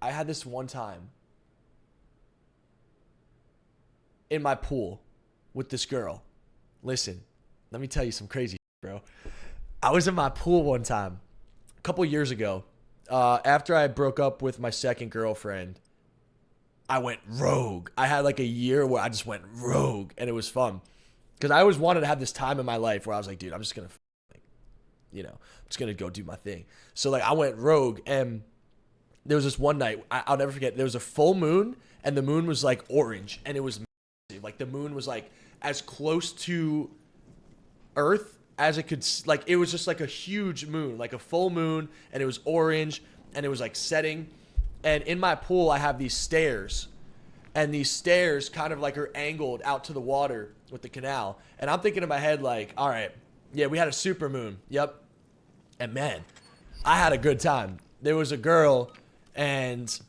I had this one time in my pool with this girl. Listen, let me tell you some crazy shit, bro. I was in my pool one time a couple years ago. After I broke up with my second girlfriend, I went rogue. I had like a year where I just went rogue, and it was fun. Because I always wanted to have this time in my life where I was like, dude, I'm just going to, I'm just going to go do my thing. So like I went rogue, and there was this one night, I'll never forget, there was a full moon, and the moon was like orange, and it was massive. Like the moon was like as close to Earth as it could, like it was just like a huge moon, like a full moon, and it was orange, and it was like setting. And in my pool, I have these stairs, and these stairs kind of like are angled out to the water with the canal. And I'm thinking in my head like, all right, yeah, we had a super moon. Yep. And man, I had a good time. There was a girl, and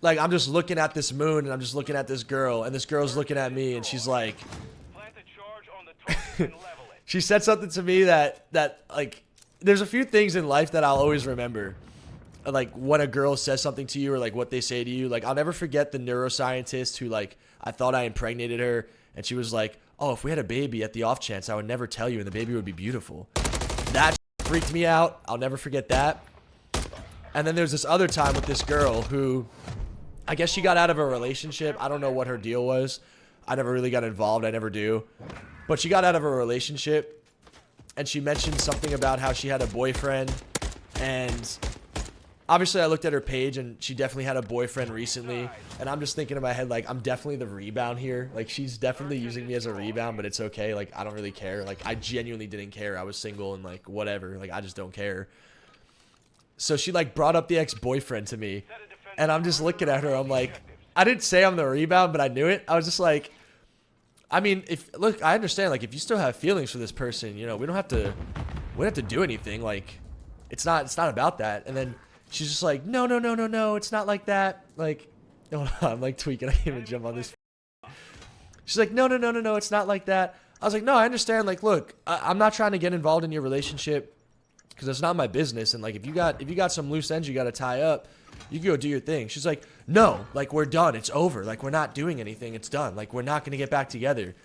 like I'm just looking at this moon, and I'm just looking at this girl, and this girl's looking at me, and she's like, she said something to me that like, there's a few things in life that I'll always remember. Like when a girl says something to you, or like what they say to you. Like I'll never forget the neuroscientist who, like, I thought I impregnated her, and she was like, oh, if we had a baby, at the off chance, I would never tell you, and the baby would be beautiful. That freaked me out. I'll never forget that. And then there's this other time with this girl who, I guess she got out of a relationship. I don't know what her deal was. I never really got involved. I never do. But she got out of a relationship, and she mentioned something about how she had a boyfriend. And obviously I looked at her page, and she definitely had a boyfriend recently. And I'm just thinking in my head, like, I'm definitely the rebound here. Like, she's definitely using me as a rebound, but it's okay. Like, I don't really care. Like, I genuinely didn't care. I was single and, like, whatever. Like, I just don't care. So she, like, brought up the ex-boyfriend to me. And I'm just looking at her. I'm like, I didn't say I'm the rebound, but I knew it. I was just like, I mean, look, I understand. Like, if you still have feelings for this person, we don't have to do anything. Like, it's not about that. And then she's just like, no, it's not like that. Like, hold on, I'm like tweaking. I can't even jump on this. She's like, no, it's not like that. I was like, no, I understand. Like, look, I'm not trying to get involved in your relationship because it's not my business. And like, if you got some loose ends you got to tie up, you can go do your thing. She's like, no, like, we're done. It's over. Like, we're not doing anything. It's done. Like, we're not going to get back together.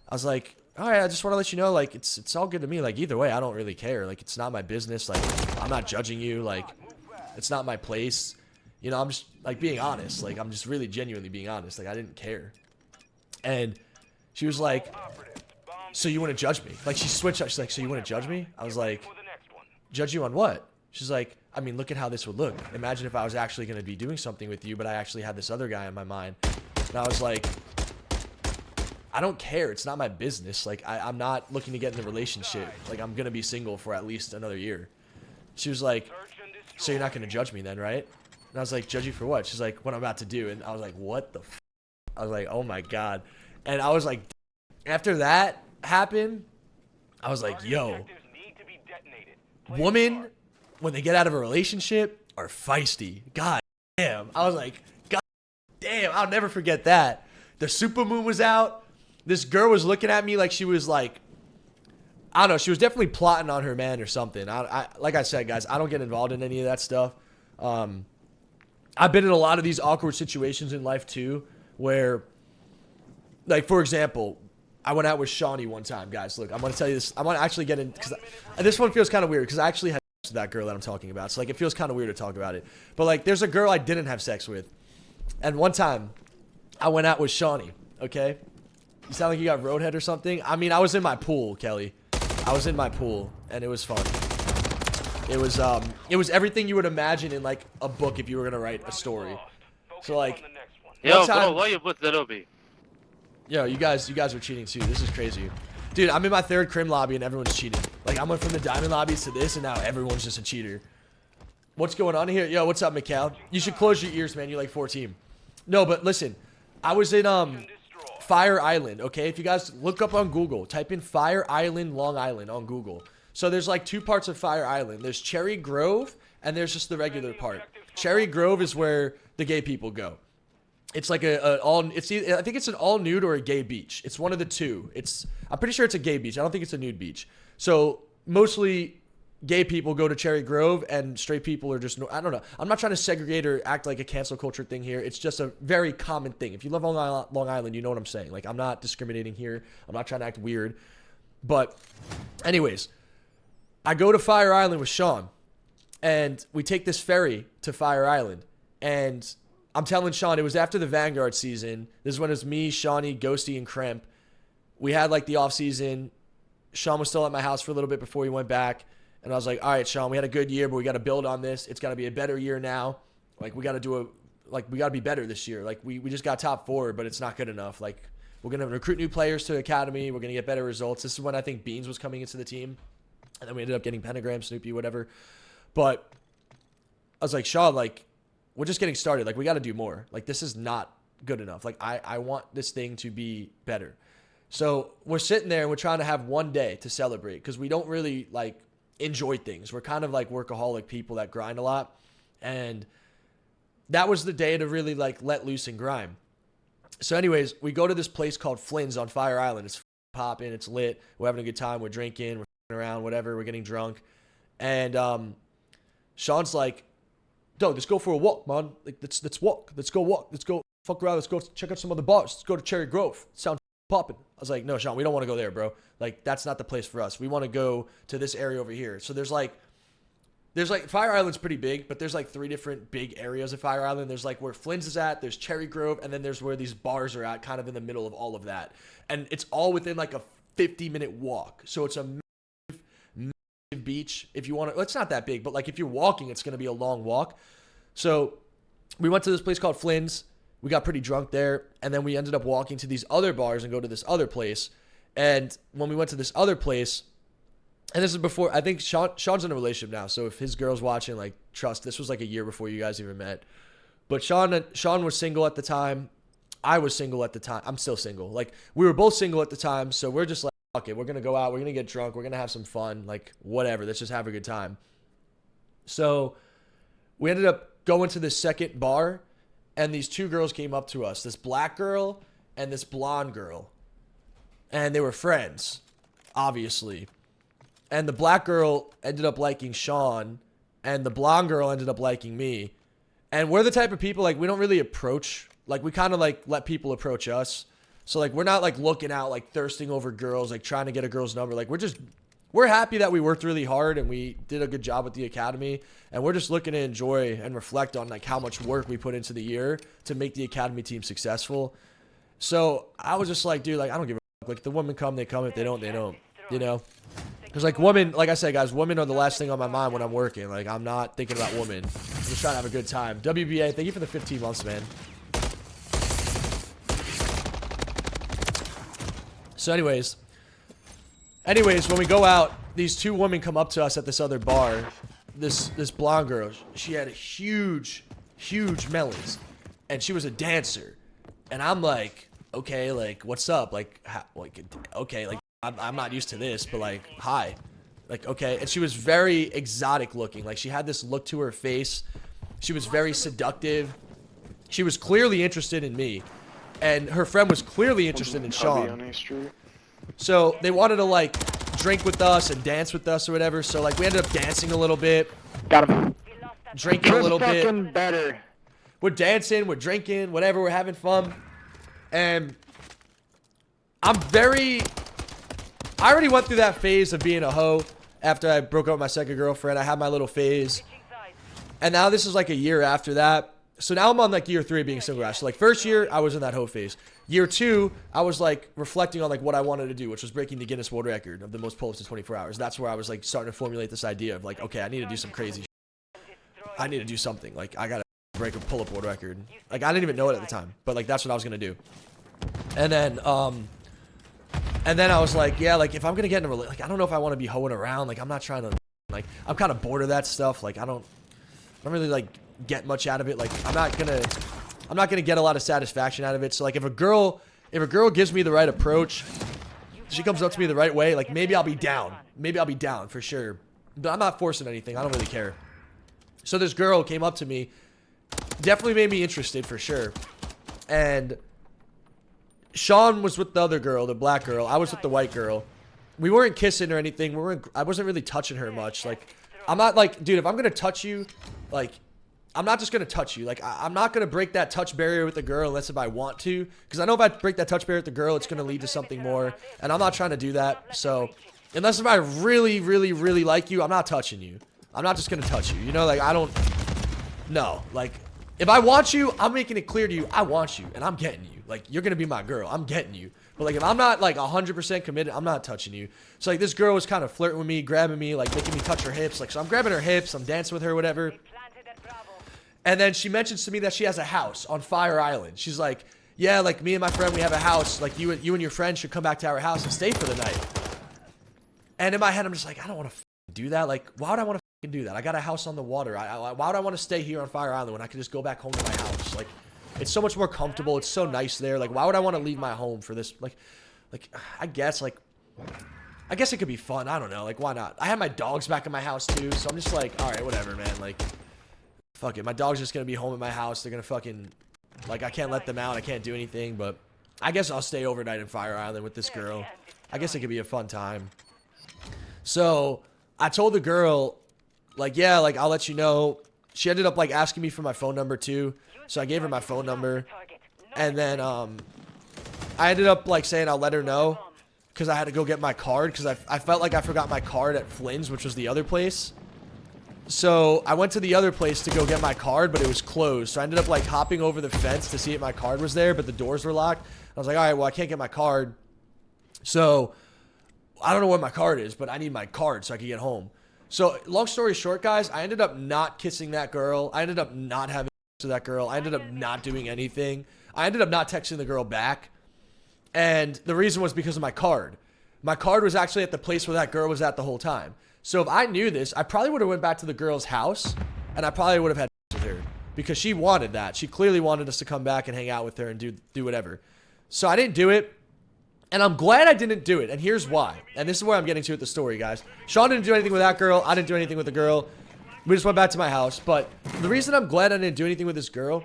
I was like, all right, I just want to let you know, like, it's all good to me. Like, either way, I don't really care. Like, it's not my business. Like, I'm not judging you. Like, it's not my place. I'm just, like, being honest. Like, I'm just really genuinely being honest. Like, I didn't care. And she was like, so you want to judge me? Like, she switched up. She's like, so you want to judge me? I was like, judge you on what? She's like, I mean, look at how this would look. Imagine if I was actually going to be doing something with you, but I actually had this other guy in my mind. And I was like, I don't care. It's not my business. Like, I'm not looking to get in a relationship. Like, I'm going to be single for at least another year. She was like, so you're not going to judge me then, right? And I was like, judge you for what? She's like, what I'm about to do. And I was like, what the f? I was like, oh my God. And I was like, after that happened, I was like, yo, women, when they get out of a relationship, are feisty. God damn. I was like, God damn, I'll never forget that. The supermoon was out. This girl was looking at me like she was like, I don't know, she was definitely plotting on her man or something. Like I said, guys, I don't get involved in any of that stuff. I've been in a lot of these awkward situations in life too, where, like, for example, I went out with Shawnee one time, guys. Look, I'm going to tell you this. I'm going to actually get in, because this one feels kind of weird, because I actually had sex with that girl that I'm talking about. So, like, it feels kind of weird to talk about it. But, like, there's a girl I didn't have sex with. And one time, I went out with Shawnee, okay? You sound like you got roadhead or something? I mean, I was in my pool, Kelly. I was in my pool, and it was fun. It was everything you would imagine in, like, a book if you were going to write a story. So, like, yo, bro, why you put that over? Yo, you guys are cheating too. This is crazy. Dude, I'm in my third crim lobby and everyone's cheating. Like, I went from the diamond lobbies to this, and now everyone's just a cheater. What's going on here? Yo, what's up, Mikal? You should close your ears, man. You're like 14. No, but listen. I was in Fire Island, okay? If you guys look up on Google, type in Fire Island, Long Island on Google. So there's like two parts of Fire Island. There's Cherry Grove, and there's just the regular part. Cherry Grove is where the gay people go. It's like I think it's an all nude or a gay beach. It's one of the two. I'm pretty sure it's a gay beach. I don't think it's a nude beach. So mostly gay people go to Cherry Grove and straight people are just, I don't know. I'm not trying to segregate or act like a cancel culture thing here. It's just a very common thing. If you live on Long Island, you know what I'm saying. Like, I'm not discriminating here. I'm not trying to act weird. But anyways, I go to Fire Island with Sean and we take this ferry to Fire Island. And I'm telling Sean, it was after the Vanguard season. This is when it was me, Shawnee, Ghosty, and Kremp. We had like the off season. Sean was still at my house for a little bit before he went back. And I was like, all right, Sean, we had a good year, but we got to build on this. It's got to be a better year now. Like, we got to be better this year. Like, we just got top 4, but it's not good enough. Like, we're going to recruit new players to the academy. We're going to get better results. This is when I think Beans was coming into the team. And then we ended up getting Pentagram, Snoopy, whatever. But I was like, Sean, like, we're just getting started. Like, we got to do more. Like, this is not good enough. Like, I want this thing to be better. So we're sitting there and we're trying to have one day to celebrate because we don't really, like, enjoy things. We're kind of like workaholic people that grind a lot. And that was the day to really like let loose and grind. So anyways, we go to this place called Flynn's on Fire Island. It's popping, it's lit. We're having a good time. We're drinking, we're around, whatever. We're getting drunk. And Sean's like, "Dog, let's go for a walk, man. Like, let's walk. Let's go walk. Let's go fuck around. Let's go check out some other bars. Let's go to Cherry Grove. Sounds popping." I was like, "No, Sean, we don't want to go there, bro. Like, that's not the place for us. We want to go to this area over here." So there's like Fire Island's pretty big, but there's like 3 different big areas of Fire Island. There's like where Flynn's is at, there's Cherry Grove, and then there's where these bars are at, kind of in the middle of all of that. And it's all within like a 50-minute walk. So it's a massive beach. If you want to, well, it's not that big, but like if you're walking, it's going to be a long walk. So we went to this place called Flynn's. We got pretty drunk there, and then we ended up walking to these other bars and go to this other place. And when we went to this other place, and this is before, I think Sean's in a relationship now, so if his girl's watching, like, trust, this was like a year before you guys even met. But Sean was single at the time. I was single at the time. I'm still single. Like, we were both single at the time, so we're just like, fuck it, we're going to go out, we're going to get drunk, we're going to have some fun, like, whatever, let's just have a good time. So we ended up going to this second bar, and these 2 girls came up to us, this black girl and this blonde girl. And they were friends, obviously. And the black girl ended up liking Sean, and the blonde girl ended up liking me. And we're the type of people, like, we don't really approach, like, we kind of, like, let people approach us. So, like, we're not, like, looking out, like, thirsting over girls, like, trying to get a girl's number. Like, we're happy that we worked really hard and we did a good job with the academy. And we're just looking to enjoy and reflect on, like, how much work we put into the year to make the academy team successful. So, I was just like, dude, like, I don't give a fuck. Like, the women come, they come. If they don't, they don't, you know? Because, like, women, like I said, guys, women are the last thing on my mind when I'm working. Like, I'm not thinking about women. I'm just trying to have a good time. WBA, thank you for the 15 months, man. So, anyways, when we go out, these 2 women come up to us at this other bar. This blonde girl, she had huge melons. And she was a dancer. And I'm like, okay, like, what's up? Like, okay, like, I'm not used to this, but like, hi. Like, okay. And she was very exotic looking. Like, she had this look to her face. She was very seductive. She was clearly interested in me. And her friend was clearly interested in Sean. So they wanted to like drink with us and dance with us or whatever. So like we ended up dancing a little bit. Got him. Drinking a little bit. Better. We're dancing, we're drinking, whatever, we're having fun. And I already went through that phase of being a hoe after I broke up with my second girlfriend. I had my little phase. And now this is like a year after that. So now I'm on like year 3 of being single. So like first year, I was in that hoe phase. Year 2, I was like reflecting on like what I wanted to do, which was breaking the Guinness World Record of the most pull-ups in 24 hours. That's where I was like starting to formulate this idea of like, okay, I need to do some crazy shit. I need to do something. Like I got to break a pull-up world record. Like I didn't even know it at the time, but like that's what I was going to do. And then I was like, yeah, like if I'm going to get in a relationship, like I don't know if I want to be hoeing around. Like I'm not trying to, like I'm kind of bored of that stuff. Like I don't really like get much out of it. Like I'm not going to get a lot of satisfaction out of it. So like if a girl gives me the right approach, she comes up to me the right way, like maybe I'll be down. Maybe I'll be down for sure. But I'm not forcing anything. I don't really care. So this girl came up to me, definitely made me interested for sure. And Sean was with the other girl, the black girl. I was with the white girl. we weren't kissing or anything. I wasn't really touching her much. Like, I'm not like, dude, if I'm gonna touch you, like, I'm not just gonna touch you. Like, I'm not gonna break that touch barrier with the girl unless if I want to, because I know if I break that touch barrier with the girl, it's gonna lead to something more, and I'm not trying to do that. So, unless if I really, really, really like you, I'm not touching you. I'm not just gonna touch you. You know, like, I don't. No, like, if I want you, I'm making it clear to you, I want you, and I'm getting you. Like, you're gonna be my girl. I'm getting you. But, like, if I'm not, like, 100% committed, I'm not touching you. So, like, this girl was kind of flirting with me, grabbing me, like, making me touch her hips. Like, so I'm grabbing her hips. I'm dancing with her, whatever. And then she mentions to me that she has a house on Fire Island. She's like, yeah, like, me and my friend, we have a house. Like, you and your friend should come back to our house and stay for the night. And in my head, I'm just like, I don't want to do that. Like, why would I want to do that? I got a house on the water. Why would I want to stay here on Fire Island when I could just go back home to my house? Like, it's so much more comfortable. It's so nice there. Like, why would I want to leave my home for this? Like, I guess it could be fun. I don't know. Like, why not? I have my dogs back in my house, too. So I'm just like, all right, whatever, man. Like, fuck it. My dog's just going to be home at my house. They're going to fucking, like, I can't let them out. I can't do anything. But I guess I'll stay overnight in Fire Island with this girl. I guess it could be a fun time. So I told the girl, like, yeah, like, I'll let you know. She ended up, like, asking me for my phone number, too. So I gave her my phone number, and then I ended up, like, saying I'll let her know because I had to go get my card because I felt like I forgot my card at Flynn's, which was the other place. So I went to the other place to go get my card, but it was closed. So I ended up, like, hopping over the fence to see if my card was there, but the doors were locked. I was like, all right, well, I can't get my card. So I don't know what my card is, but I need my card so I can get home. So long story short, guys, I ended up not kissing that girl. I ended up not having to that girl. I ended up not doing anything. I ended up not texting the girl back. And the reason was because of my card. My card was actually at the place where that girl was at the whole time. So if I knew this, I probably would have went back to the girl's house and I probably would have had with her because she wanted that. She clearly wanted us to come back and hang out with her and do whatever. So I didn't do it. And I'm glad I didn't do it. And here's why. And this is where I'm getting to with the story, guys. Sean didn't do anything with that girl. I didn't do anything with the girl. We just went back to my house. But the reason I'm glad I didn't do anything with this girl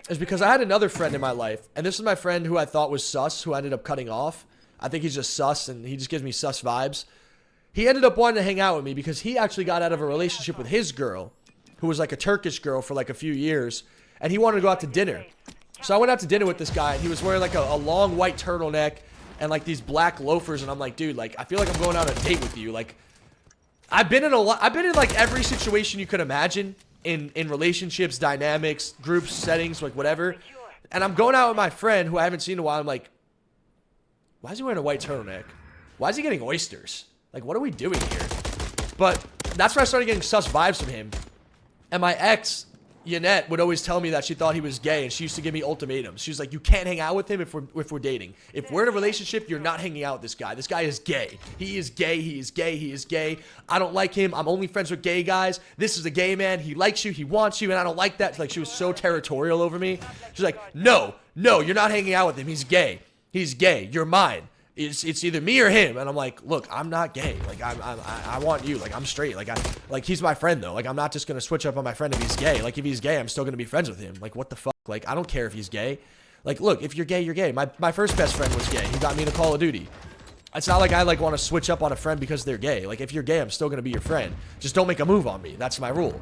is because I had another friend in my life. And this is my friend who I thought was sus, who I ended up cutting off. I think he's just sus, and he just gives me sus vibes. He ended up wanting to hang out with me because he actually got out of a relationship with his girl, who was like a Turkish girl for like a few years. And he wanted to go out to dinner. So I went out to dinner with this guy, and he was wearing like a long white turtleneck and like these black loafers. And I'm like, dude, like, I feel like I'm going on a date with you. Like, I've been in like every situation you could imagine in relationships, dynamics, groups, settings, like whatever. And I'm going out with my friend who I haven't seen in a while. I'm like, why is he wearing a white turtleneck? Why is he getting oysters? Like, what are we doing here? But that's where I started getting sus vibes from him. And my ex, Yanette, would always tell me that she thought he was gay, and she used to give me ultimatums. She was like, you can't hang out with him if we're dating. If we're in a relationship, you're not hanging out with this guy. This guy is gay. He is gay. He is gay. He is gay. I don't like him. I'm only friends with gay guys. This is a gay man. He likes you. He wants you, and I don't like that. Like, she was so territorial over me. She's like, no, you're not hanging out with him. He's gay. He's gay. You're mine. It's either me or him. And I'm like, look, I'm not gay. Like, I want you. Like, I'm straight. Like, he's my friend, though. Like, I'm not just going to switch up on my friend if he's gay. Like, if he's gay, I'm still going to be friends with him. Like, what the fuck? Like, I don't care if he's gay. Like, look, if you're gay, you're gay. My first best friend was gay. He got me into Call of Duty. It's not like I, like, want to switch up on a friend because they're gay. Like, if you're gay, I'm still going to be your friend. Just don't make a move on me. That's my rule.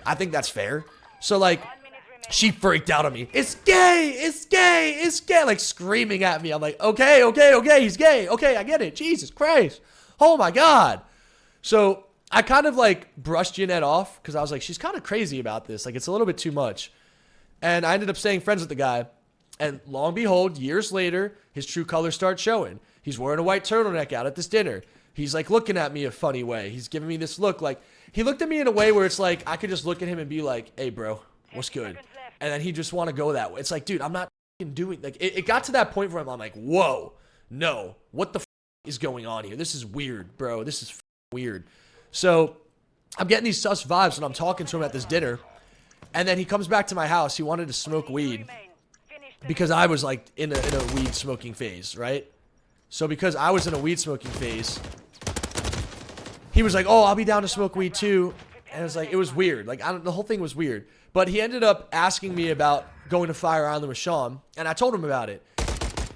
I think that's fair. So, like, she freaked out on me. It's gay. It's gay. It's gay. Like, screaming at me. I'm like, okay. He's gay. Okay, I get it. Jesus Christ. Oh, my God. So I kind of, like, brushed Jeanette off because I was like, she's kind of crazy about this. Like, it's a little bit too much. And I ended up staying friends with the guy. And lo and behold, years later, his true colors start showing. He's wearing a white turtleneck out at this dinner. He's, like, looking at me a funny way. He's giving me this look. Like, he looked at me in a way where it's like, I could just look at him and be like, hey, bro, what's good? And then he just want to go that way. It's like, dude, I'm not doing, like, it got to that point where I'm like, whoa, no, what the is going on here? This is weird, bro. This is weird. So I'm getting these sus vibes when I'm talking to him at this dinner. And then he comes back to my house. He wanted to smoke weed because I was, like, in a weed smoking phase, right? So because I was in a weed smoking phase, he was like, oh, I'll be down to smoke weed too. And it was weird. Like, the whole thing was weird. But he ended up asking me about going to Fire Island with Sean, and I told him about it.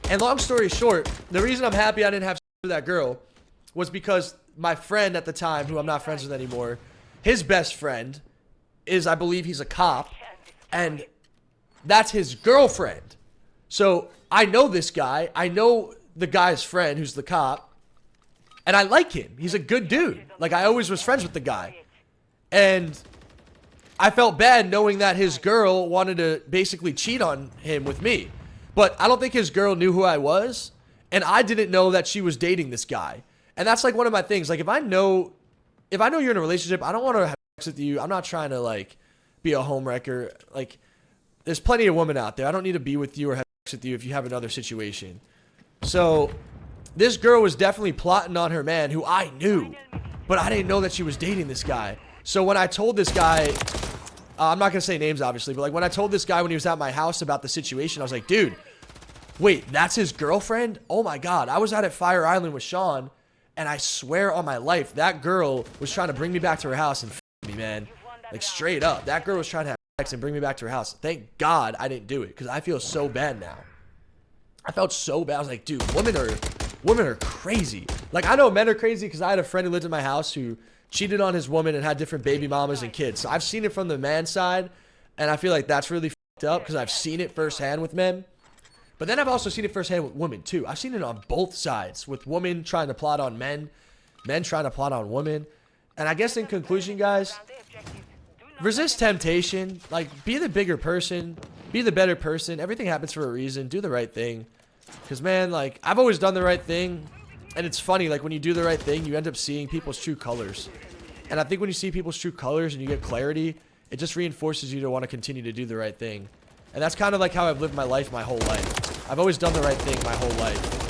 And long story short, the reason I'm happy I didn't have sex with that girl was because my friend at the time, who I'm not friends with anymore, his best friend is, I believe he's a cop, and that's his girlfriend. So I know this guy. I know the guy's friend who's the cop, and I like him. He's a good dude. Like, I always was friends with the guy. And I felt bad knowing that his girl wanted to basically cheat on him with me. But I don't think his girl knew who I was, and I didn't know that she was dating this guy. And that's like one of my things. Like, if I know you're in a relationship, I don't want to have sex with you. I'm not trying to like be a homewrecker. Like, there's plenty of women out there. I don't need to be with you or have sex with you if you have another situation. So this girl was definitely plotting on her man, who I knew, but I didn't know that she was dating this guy. So when I told this guy, I'm not going to say names obviously, but like when I told this guy when he was at my house about the situation, I was like, dude, wait, that's his girlfriend? Oh my God. I was out at Fire Island with Sean, and I swear on my life, that girl was trying to bring me back to her house and f me, man. Like, straight up. That girl was trying to have sex and bring me back to her house. Thank God I didn't do it, because I feel so bad now. I felt so bad. I was like, dude, women are crazy. Like, I know men are crazy because I had a friend who lived in my house who cheated on his woman and had different baby mamas and kids. So I've seen it from the man side, and I feel like that's really fucked up because I've seen it firsthand with men. But then I've also seen it firsthand with women too. I've seen it on both sides, with women trying to plot on men, men trying to plot on women. And I guess in conclusion, guys, resist temptation. Like, be the bigger person, be the better person. Everything happens for a reason. Do the right thing. Because, man, like, I've always done the right thing. And it's funny, like, when you do the right thing, you end up seeing people's true colors. And I think when you see people's true colors and you get clarity, it just reinforces you to want to continue to do the right thing. And that's kind of like how I've lived my life my whole life. I've always done the right thing my whole life.